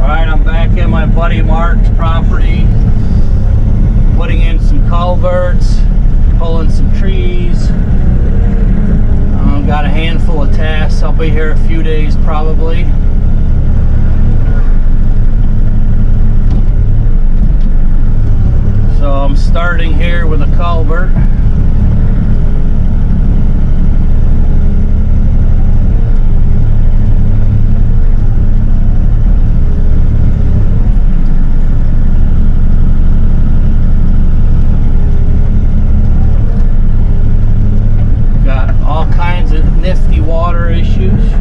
Alright, I'm back in my buddy Mark's property, putting in some culverts, pulling some trees. Got a handful of tasks. I'll be here a few days probably. So I'm starting here with a culvert. Nifty water issues.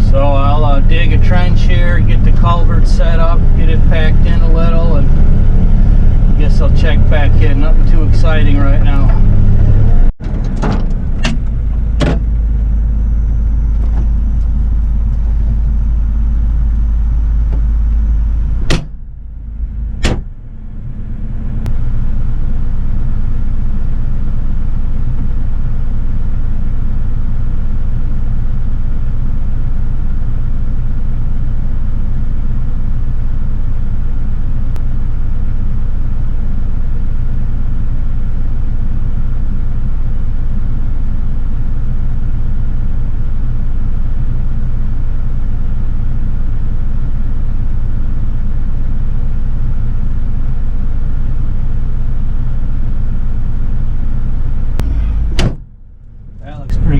So I'll dig a trench here, get the culvert set up, get it packed in a little, and I guess I'll check back in. Nothing too exciting right now.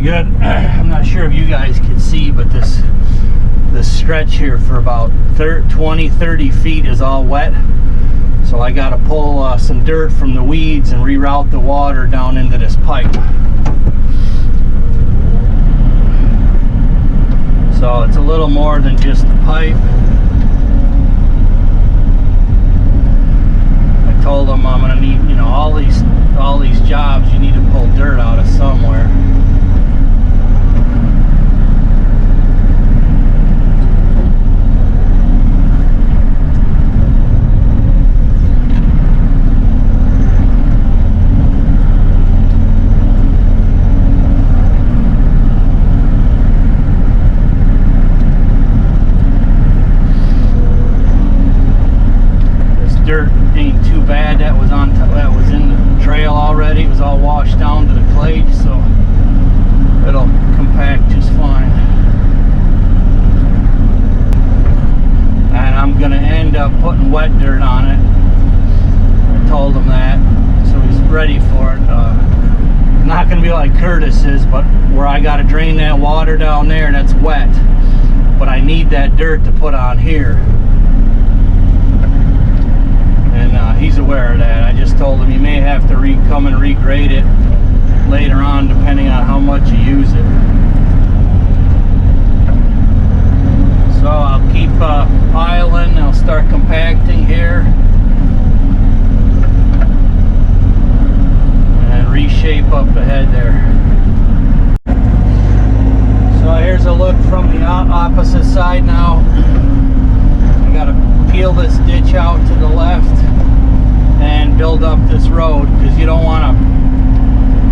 Good. I'm not sure if you guys can see, but this stretch here for about 20-30 feet is all wet, so I got to pull some dirt from the weeds and reroute the water down into this pipe. So it's a little more than just the pipe. I told them I'm gonna need, all these jobs, you need to pull dirt out of somewhere. Dirt ain't too bad. That was in the trail already. It was all washed down to the clay, so it'll compact just fine. And I'm gonna end up putting wet dirt on it. I told him that, so he's ready for it. Not gonna be like Curtis's, but where I gotta drain that water down there, that's wet. But I need that dirt to put on here. He's aware of that. I just told him you may have to come and regrade it later on, depending on how much you use it. So I'll keep piling. I'll start compacting here and reshape up ahead there. So here's a look from the opposite side now. I got to peel this ditch out to the left and build up this road, because you don't want a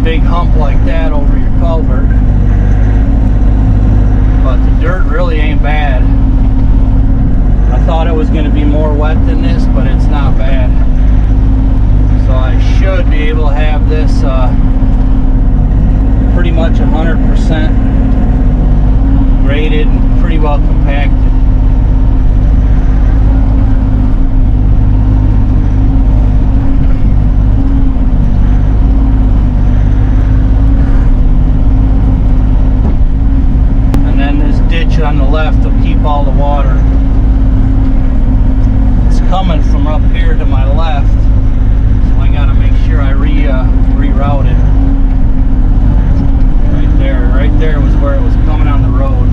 big hump like that over your culvert. But the dirt really ain't bad. I thought it was going to be more wet than this, but it's not bad. So I should be able to have this pretty much 100% graded and pretty well compacted. On the left will keep all the water. It's coming from up here to my left, so I got to make sure I reroute it. Right there was where it was coming on the road.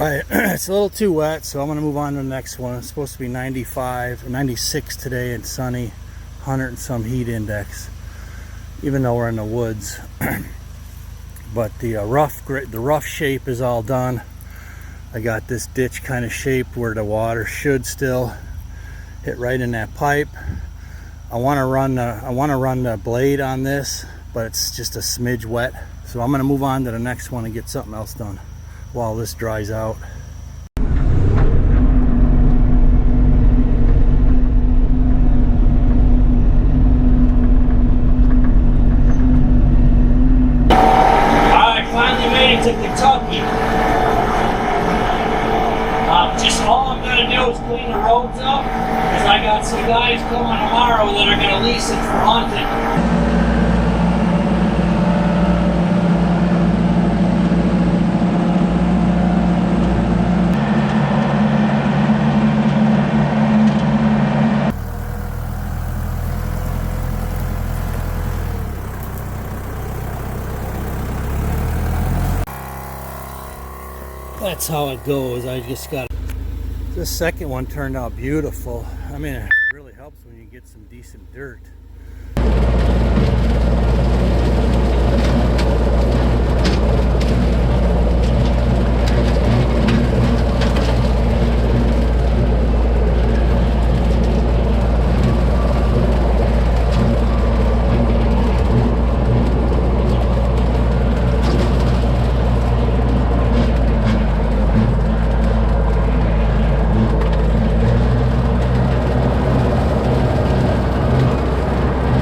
right, it's a little too wet, so I'm going to move on to the next one. It's supposed to be 95, 96 today and sunny, 100 and some heat index, even though we're in the woods. But the rough shape is all done. I got this ditch kind of shaped where the water should still hit right in that pipe. I want to run the blade on this, but it's just a smidge wet. So I'm going to move on to the next one and get something else done while this dries out. I finally made it to Kentucky. Just all I'm going to do is clean the roads up, because I got some guys coming tomorrow that are going to lease it for hunting. That's how it goes. I just got this second one turned out beautiful. I mean, it really helps when you get some decent dirt.